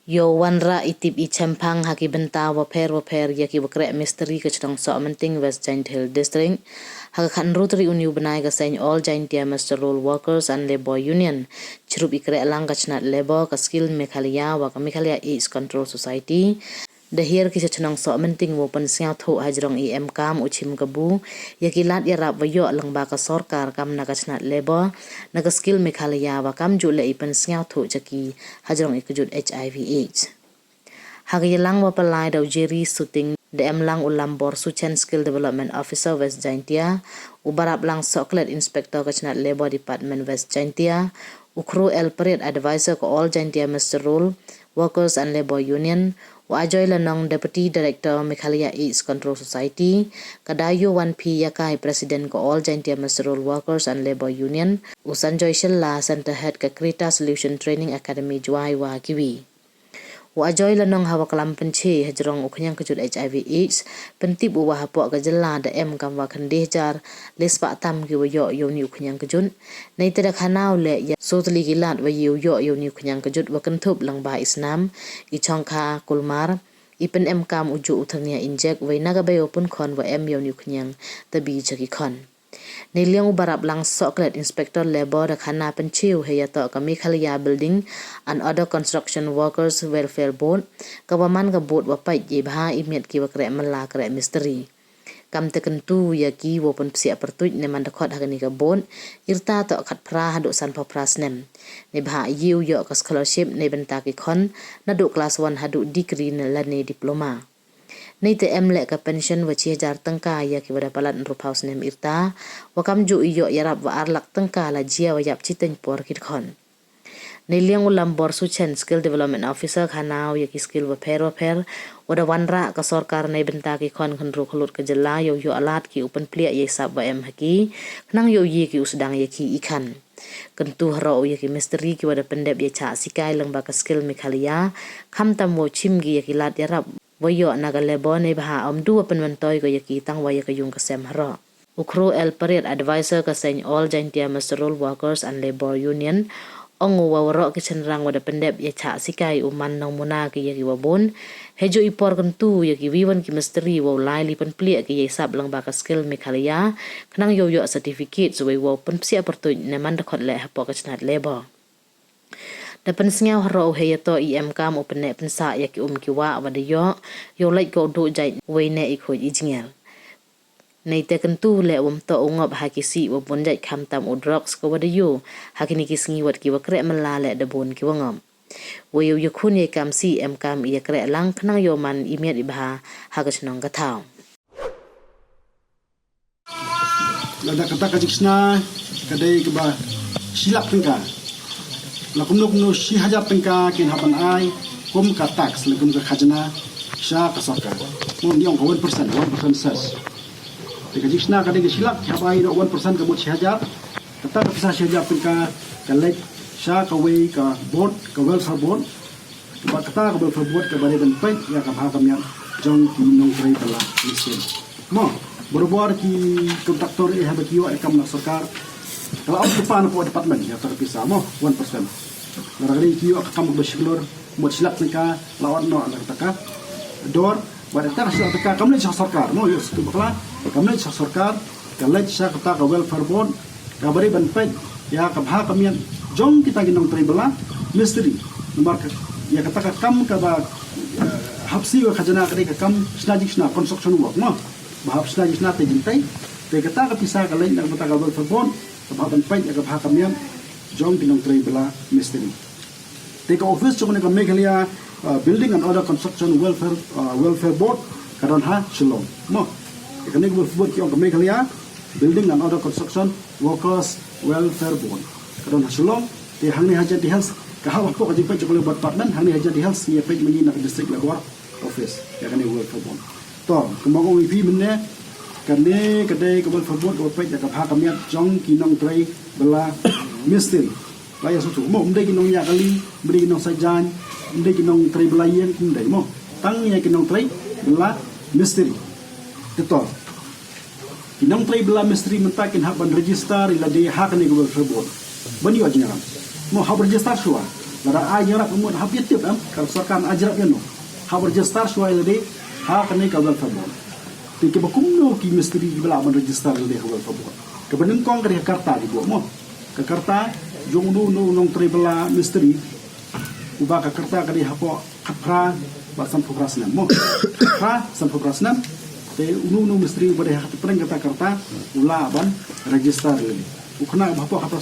Yo wanra itip I champang haki benta waper yaki wakrek misteri ke chedong so menting West Giant Hill District haka kan rotary union benai ka sain all giant Mr. Roll Workers and Labor Union chirup ikrek lang ka chnat labor ka skill mekhalia wa ka mekhalia AIDS Control Society dahir kisah cenang sok menting walaupun siang tu hajrong IM kam ucim kebu yaki lat yarap wayo lang baka sorkar kam naga cenat labor naga skill mekhalia wa kam jule ipen siang tu jaki hajrong ikujud HIV AIDS hagi lang wa palai dau jeri shooting DM lang ulam bor suchen skill development officer West Jaintia ubarap lang soklet inspector ka cenat labor department West Jaintia ukru el perit advisor ko all Jaintia Mr. Roll Workers and Labor Union Wajoy lanong Deputy Director Mekhalia AIDS Control Society, Kadayo 1P Yakai President ko All Giant Mr. Roll Workers and Labor Union, Usanjoy Shilla Center Head ka Krita Solution Training Academy Juai wa Kiwi. Wajoy lanong hawak lampenci hajrong uknyang kejut HIV AIDS, pentip uwa hapok ka jela da M kam wa kandih jar, les pak tam ki wayo yoni uknyang kejut, nay tidak hanau le ya sotli gilat wa yo yoni uknyang kejut wa kentup lang ba Islam, ichongka kulmar, ipen M kam uju utangnya injek wa naga bayo pun kon wa M yoni uknyang tabi jaki kon. Niliang ubarap lang soklet inspector labor da khana penciu heyato kami khalia building and other construction workers welfare board kawaman ka board wapai jibha imiat ki wakre mala kre misteri kam tekentu yaki wopun psia pertuj ne mandakot hagani ka board irta to khat pra hadu san pa prasnem ne bha yiu yo ka scholarship ne benta ki khon nadu class 1 hadu degree ne lane diploma Nei te emle ka pension wachi jar tengka ya ki wada palat rupaus nem irta wakam ju iyo yarap wa arlak tengka la jia wa yap chiten por kit khon Nei liang ulam bor suchen skill development officer khanau ya ki skill wa per wada wanra ka sorkar nei benta ki khon khandru khulut ka jela yo alat ki upen plia ye sab wa em haki nang yo yi ki usdang ye ki ikan kentu haro ya ki misteri ki wada pendep ye cha sikai lang ba ka skill mekhalia kham tam wo chim gi ya ki lat yarap Wayo naga lebo ne baha dua penwentoy ko yaki tang waya kayong kasem haro. Ukru el perit advisor ka sa all giant Mr. Roll Workers and Labor Union ongu wawaro ki cenrang wada pendep ya cha sikai uman nang muna ki yaki wabon hejo ipor kentu yaki wiwan ki misteri waw lai lipan plia ki yasab lang baka skill mekhalia kanang yo certificate suway waw pen psia pertuj ne mandakot le hapo ka cenat labor. Dapan sengau haro heyato IM kam upene pensa yaki kiwa wada yo like ko do jai wene ikho ijingel nei te kentu le to ungop hakisi wabon jai kam tam drugs ko wada yo hakini kisingi wat ki wakre melale de bon ki wangam wayo yakun ye kam si M kam ya kre lang knang yo man imiat ibha hagasnong katau lada kata kajiksna kadai ke ba silap pengka lakum no si haja pengka kin hapan ai kum ka tax lakum ka khajna sha ka sarkar mo niong 1% ses te kajiksna kadai ke silap habai no 1% ka bot si haja kata ka sa si haja pengka ka lek sha ka wei ka board ka welfare board ba kata ka welfare board ka bare ban pai ya ka bha kam ya jong nong trai tala listen mo berbuat ki kontraktor habaki wa kam na sarkar kalau aku depan po department ya terpisah mo 1%. Larang kiyo akam bershlur mod silap neka lawan no anak taka dor pada tak silap taka kamu ni sarkar mo yus tu bakla kamu ni sarkar kalau sa kata ka welfare board ka bari ban pet ya ka bha kamian jong kita ginong tribala mystery nomor ya kata ka kam ka ba hapsi wa khajana ka kam snajik construction work no bahap snajik te jintai te kata ka pisah ka lain nak kata ka welfare board kapan pai ya kapha kamian jong dinong tray bela mystery take office chone ka Meghalaya building and other construction welfare board karon ha shalom mo ikani welfare board ki ka Meghalaya building and other construction workers welfare board karon ha shalom te hangni haja di health ka hawa ko ka jipai chokole department hangni haja di health ye page mani na district lagwa office ya kani welfare board to kumago wi minne kane kadai kabel verbot opet ya kapha kamiat jong kinong tray bela mystery laya susu mo mde kinong ya kali mde kinong sajan mde kinong tray bela yen kumdai mo tang ya kinong tray bela mystery teto kinong tray bela mystery mentakin hak ban register ila de hak ne kabel verbot bani wajnya mo hak register suwa Bara ajarap umur habis tiap kalau sarkan ajarap ya no. Ha register suai lede ha kene kabel fabon. Ti ke bakumno ki misteri bela man register lede kabel fabon. Kebenin kong ke Jakarta di mo. Ke Jakarta jong nu nong trebela misteri. Uba ke Jakarta ke hapo kapra basam progresna mo. Ha sam progresna te unu misteri pada hati pereng kata Jakarta ula ban register lede. Ukna hapo kapra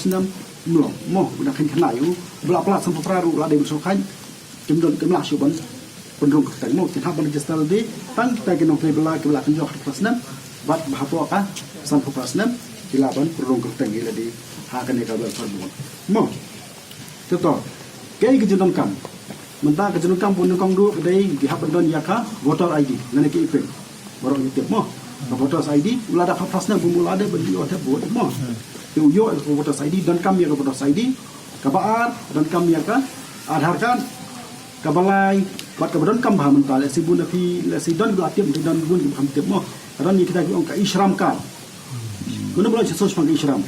mlo mo udah kena yu bela plat sam progresna ula de besokan jemdon kemlah syuban penduduk kita mau kita register di tang kita kena bela ke belakang jauh perasnan bat bahapa ka sampai perasnan kilaban penduduk kita gila di hakan ka bel perbuat mo teto kay kejenon kam mentah kejenon kam pun kong du kedai di haban ya ka voter ID ngane ke ipin baru itu mo voter ID ulah ada perasnan bumula ada beli ada buat mo yo voter ID dan kam ya voter ID kabar dan kam ya ka Aadhaar card kabalai bat kabadon kam baham mental si bun fi si don glatim dan bun kam tip mo ran kita ki ongka ishram kan guna bola sos pang ishram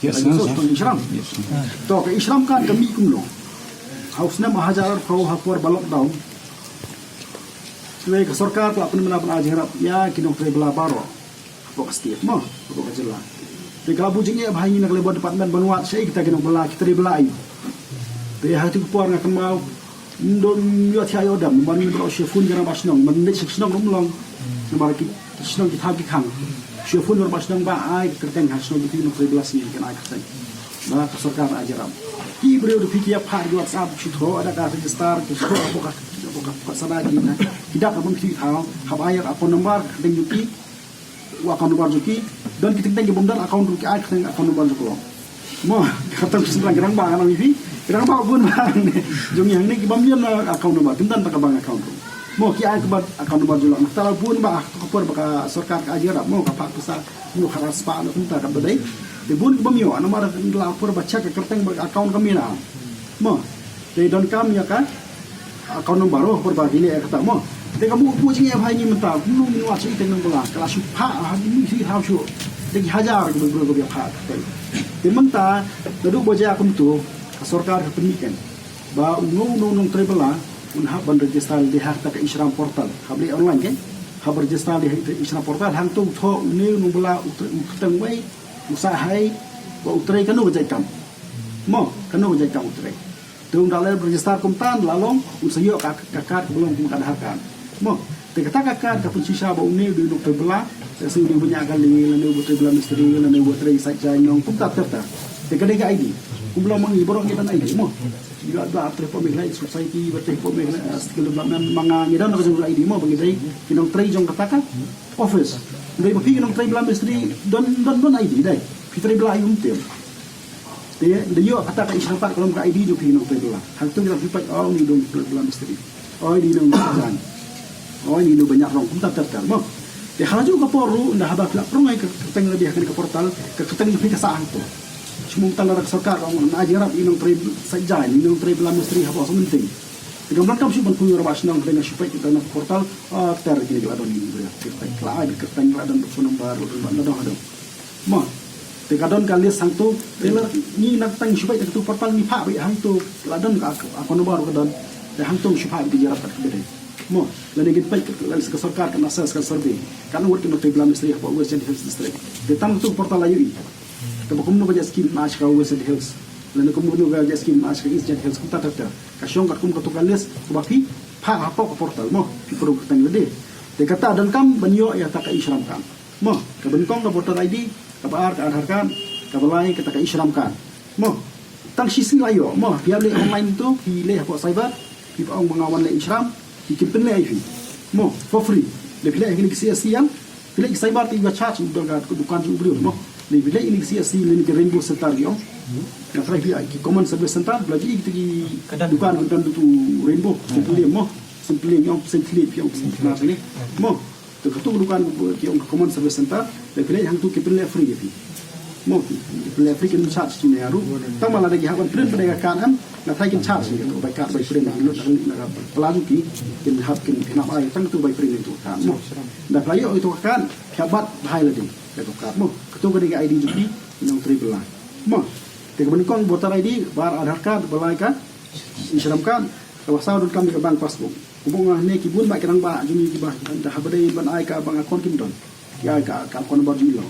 sos pang ishram to ka ishram kan kami kumlo hausna mahajar kau hapor balok down suai ke sarkar pula pun menapan ajarap ya kinong tre bela baro pok setiap mo pok kajela de kalau bujingnya bahaya nak lebih departemen banuat saya kita kinong bela kita bela ayu de hati kupor nak mau ndon yo thia yo dam man bro shefun jara basnong man ne shekhnong romlong namar ki shnong ki thagi khang shefun ro basnong ba ai kerteng hasnong ki no belas ni kan ai kerteng ba sarkar ajaram ki bro do fikia phar yo whatsapp chutho ada ka register ki so aboka sana ki na tidak abang ki thao hab ayar akon nomor deng yuki wa akon nomor juki don ki teng bomdan akon ki ai kerteng akon nomor juko mo khatam selang gerang ba ana mi Kerana apa pun bang, jom yang ni kita ambil akaun nombor, tentang tak bang akaun tu. Mau kia kebat akaun nombor jual, kalau pun bah kapur baka sarkar ajar, mau kapak besar, mau haras pak, tentang tak berdai. Tebun kita ambil, nomor lapor baca ke kerteng akaun kami lah. Mau, jadi don kami ya kan, akaun nombor roh berbagi ni kata mau. Jadi kamu puji yang hari ni mentah, belum minum asyik tengok bola, kalau suka, ini sih harus show. Jadi hajar kita berbuat biar. Jadi mentah, duduk baca aku tu. Sarkar pemikiran ba nung trebela unha ban register di harta ke Ishram portal habli online kan habar register di Ishram portal hang tu tho ni nung bela utang wai usahai ba utrai kanu jai kam mo kanu jai kam utrai tung dalal register kumtan lalong usayo kakak belum kumkan harkan mo te kata kakak ka pensisa ba uni di nung trebela se di banyak kali lalu buat trebela misteri lalu buat trai saja nyong kumta terta te kadai ka ID kumpulan mengiborong kita naik mo juga ada telepon meglai society bertelepon meglai sekitar mga ngidan na kasi ID mo bagi dai kinong tray jong kataka office dai mapi kinong tray blam misteri don ID dai fitri bla ayum tem de yo kataka isang pat kolom ka ID jo kinong tray bla hal tu kita pipai oh ni dong blam misteri oh ni dong kan oh ni do banyak rong kumta tertar mo de haju ka poru nda haba plak prong ay keteng lebih akan ke portal ke keteng lebih ke saang tu Semutan darat sarkar orang ajarap inong trib saja inong trib la misteri apa sementing. Tiga kam sih bantu orang basnang dengan supaya kita nak portal ter gini juga don ini beria. Kita kelai kerteng dan bersunung baru dan ada. Mo, tiga don kali sang tu teler ni nak tang supaya kita portal ni pak bi hang tu ladon ka akon baru don. Dan hang tu supaya dijarap kat bede. Mo, lain kita baik lain ke sarkar kan asas kan survey. Kan work in trib la misteri apa West Hills District. Ditang tu portal layu. Tapi kamu nak skim match kau West Hills, lalu kamu nak skim match kau East Hills, kita tak. Kasyong kat kamu ketukar list, kubaki, pak apa ke portal, mo, people ketang lede. Dekata dan kam banyo ya tak Ishram kan, mo, kebenkong ke portal ID, kabar Aadhaar kan, kabalai kita Ishram kan, mo, tang sisi layo, mo, biar le online tu, pilih apa cyber, pilih orang mengawan le Ishram, dikimpin le IV, mo, for free, le pilih ini kesiasian, pilih cyber tiga charge untuk bukan juga mo. Ni bila ini CSC ni ke Rainbow Center dia. Ya terakhir ki Common Service Center lagi kita di dukan kan tu Rainbow simply mo simply yang ni mo tu dukan ki Common Service Center le bila hang tu ki pilih free gitu. Mo pilih free kan charge ni aru tama la lagi haban print pada kan na thakin charge ni tu baik baik print na pelaku ki kin hab kin kenap ai tang tu baik print itu kan mo dah layo itu kan hebat bahaya lagi Lekokar mo, ketua kedai ID juga inong tribal lah. Mo, tiga benikong voter ID bar Aadhaar card balai kan, isyaramkan kawasan dun kami ke bank passbook kubung ne kibun ba kirang ba jumi ki ba dah habade ban ai ka bang akon kim don ya ka akon ba jumi lo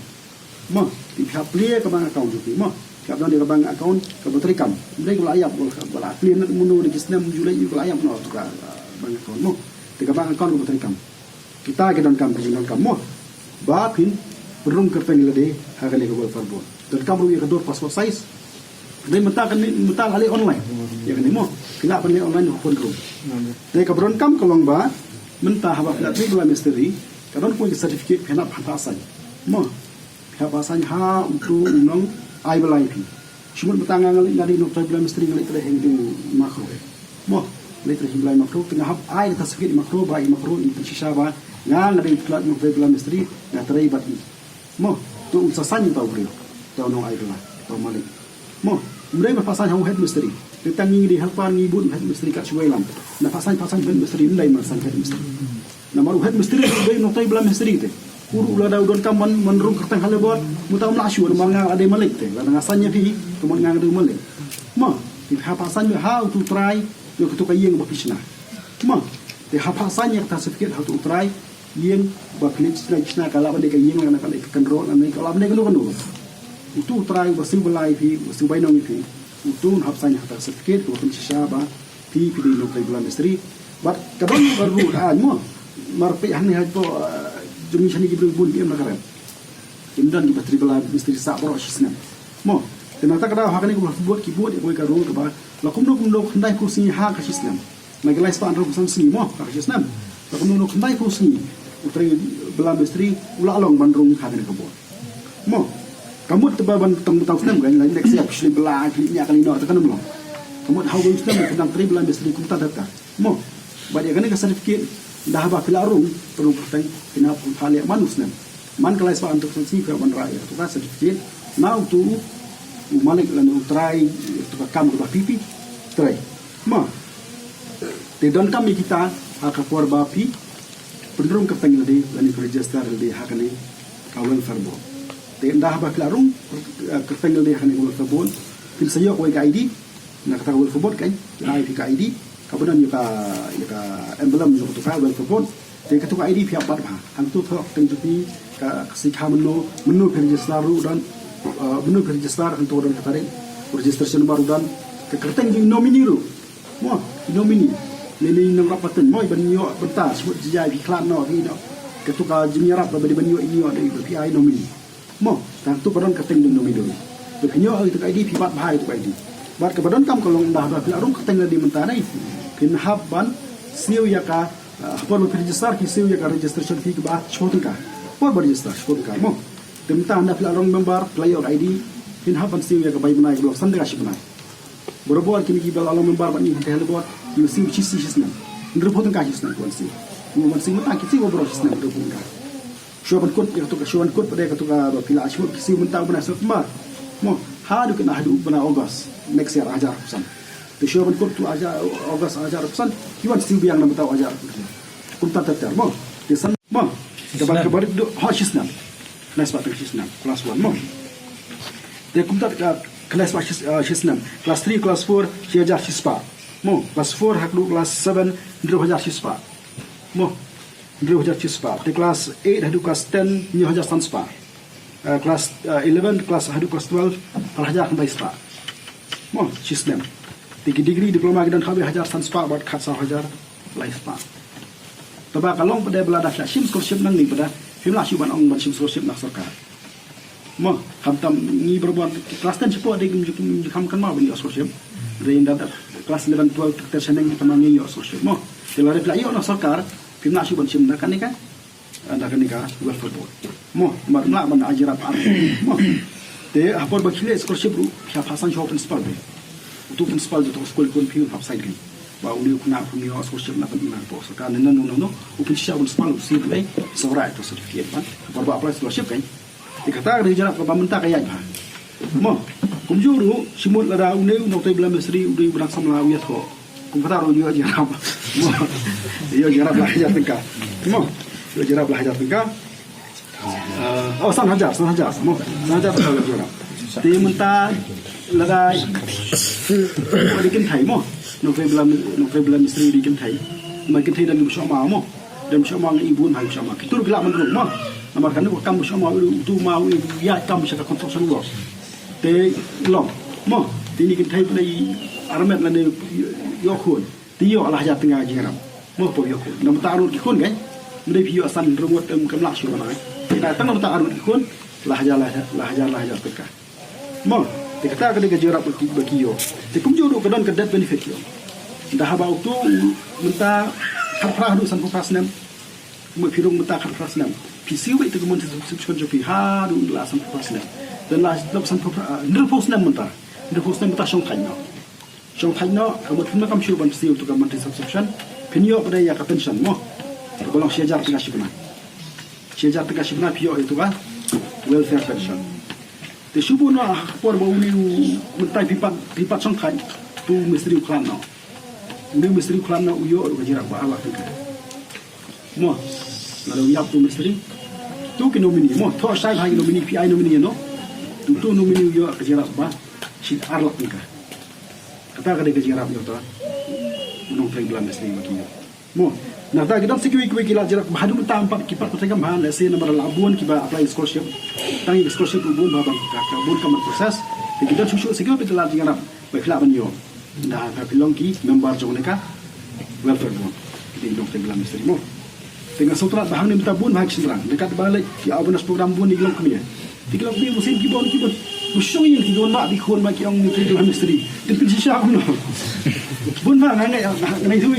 mo ti phap lia ka bang account jumi mo ka don dia ka bang account ka botrikam ndai ko ayap ko la clean munu ni kisnam julai ko ayap no to ka bang account mo ti ka bang account ko botrikam kita ke don kam mo ba pin rum ka penglade ha ka ne ko farbon don kam ru ka dor passport size dai mentah kali online ya kan mo kila pan online ko rum dai ka bron kam kalong ba mentah ba la tri bla misteri ka don ko certificate phena phasan mo ha pasan ha untuk nong ai belai pi cuma betang ngali ngadi no tri bla misteri ngali tre heng makro mo le tre heng belai makro tengah hab ai ta certificate makro ba makro in shisha ba ngang ngadi plat no tri bla misteri na tre bat mo tu sasan tau bro tau no ai bela tau malik mo mereka pasan hau head misteri tentang ni halpan ni bun head misteri kat suelam na pasan head misteri ndai masan head misteri na maru head misteri dai no tai bla misteri te kuru la daudon kam menrung kertang halebot mutam la asyu manga ade malik te la ngasannya pi kemon ngang ade malik ma ti ha pasan how to try yo ketu kayeng ba pisna ma ti ha pasan yang ta certificate how to try yeng ba pisna kala ba de kayeng na kala kenro na kala ba de kenro itu try basi belai pi basi bainong pi itu hapsanya hata certificate ko pun sisaba pi pi no kai bulan istri but kadon baru mo marpe hani hajo jumi shani ki bun bi am nagaran imdan ki batri bala istri sa boro shisna mo tenata kada hakani ko buat ki buat ko ka ro ka ba la kumno khandai ko si ha ka shisna nagalai spa andro kusan sini mo ka shisna la kumno khandai ko sini utri bala istri ula along bandrung hakani ko buat mo kamu tebaban tentang senam kan lain nek siap sli bela nya kali no tekan belum kamu hau go senam tentang tri belan besri kumta data mo badi kan ka certificate dah ba filarum perlu pertang kena pun hal manus nem man kelas pa untuk sensi ka ban raya tu ka certificate now tu malik lan try tu ka kam ka pipi try mo te don kami kita aka por ba pi penderung ka pengil de lan register de hakane kawel farbo dah ba klarung kertengel dia kan ngul fabon pin sayo ko ga ID na kata ngul fabon kan ID ka ID kabudan yo ka emblem yo to ka ngul fabon te ka to ID pia bat ba hang tu thok teng jupi ka sikha menu register ru dan menu register kan to dan katare registration baru dan ke kerteng di nomini ru mo nomini lele nang rapatan mo ban yo bentar sebut jaya bi klan no ki no ke to ka jimiarap ba di ban yo ini yo dai bi ai nomini mo tang tu badan kateng dum nomi doi to kinyo itu ID pibat bahai tu ID bar ke badan kam kalong dah dah arung kateng di mentanai kin habban siu ya ka por lo register ki siu ya ka registration fee ba chotin ka por register chotin ka mo temta anda fil arung member player ID kin habban siu ya ka bai banai blok sandra shi banai borobor kini ki bal arung member ba ni hel bot you siu chi si sisna ndro potin ka sisna kon siu mo man siu mata ki siu bro sisna ndro potin ka Shuaban kot ya ketuka shuaban kot pada ketuka pila ashur kisi mentang benar semar mo hadu kena hadu benar August next year ajar pesan tu shuaban kot tu ajar August ajar pesan kiwan siu biang nama tahu ajar kunta teter mo desan mo kabar do hasisna kelas pak hasisna kelas 1 mo de kunta kelas pak hasisna kelas 3 kelas 4 si ajar hispa mo kelas 4 haklu kelas 7 ndro ajar hispa mo Ndro hajar chispa di kelas 8 hadu kelas 10 nyo hajar sanspa kelas 11 kelas hadu kelas 12 al hajar kandai spa mo chisnem degree diploma dan khabe hajar sanspa bat khat sa hajar lai spa taba kalong pada belada sim scholarship nang ni pada himla syuban ong ban sim scholarship nak sarkar mo khamtam ni berbuat kelas 10 cepo de kam kan ma bani scholarship reinda kelas 11 12 terseneng tamangi yo scholarship mo dilare playo nak sarkar Kena syuban sim nak ni kan anda kan nikah well football mo marna ban ajira pa mo te hapor bakile scholarship ru kya pasan shop principal be tu principal tu school kon piu hap side ni ba uli kuna puni scholarship na kan po so kan no upin sha principal si be so right to certificate ban por ba apply scholarship kan dikata rejara pa menta kaya ba mo kumjuru simut lada une no te bla mesri udi brak samla wiat ko kumfata ro yo ajira mo yo jarab lah hajar tengka mo yo jarab lah hajar tengka san hajar mo san hajar jarab ti menta lagai dikin thai mo novela misteri di kentai mai kentai dan bersama mo dan bersama ibu hai bersama kita gelak menurut mo namar kan ko kam bersama tu mau ya kam bisa construction works te long mo tini kentai play aramet la ne yokun tiyo ala haja tengah jingram mo po yokun nam tarut ikun kan mede piyo asan rumot kam lak syu mana kita tang nam tarut ikun la haja teka mo kita kada gajirak bagi yo te kum jodo kadon kadat benefit yo dah habau tu menta kharprah du san profasnam mo pirung menta kharprasnam pisiu itu kemun subscription jo pi ha du la san profasnam dan la san profasnam ndir posnam menta shong khanno kamut phun kam shuru ban pisiu tu kam monthly subscription pinyo pada ya ka pension mo bolong syajar tengah shibna pio itu kan welfare pension te subuh na por bau ni mentai pipat songkai tu misteri uklan no ni misteri uklan no uyo ro gajirak ba ala kan mo lalu yap tu misteri tu ke nomini mo tho sai bhai nomini pi nomini no tu nomini uyo gajirak ba sit arlak kan kata kada gajirak yo to nong teng glam misteri makiyo mo na ta gidan sikwi kila jirak bahadu tampak kipat petegam bahan lese nomor labun kiba apply scholarship tangi scholarship ubun babang ka bun kamar proses kita susu sikwi petelan jingarap baiklah banyo dah pilong ki member jong neka welfare bon di dong tenggelam misteri mo tengah sutrat bahang ni bun bahag sendrang dekat balik ki abunas program bun di gelong kemia di gelong bi musim kibon usung yin ki don mak di khon mak yang ni tenggelam misteri tapi sisa aku no bun ma ngai ngai tu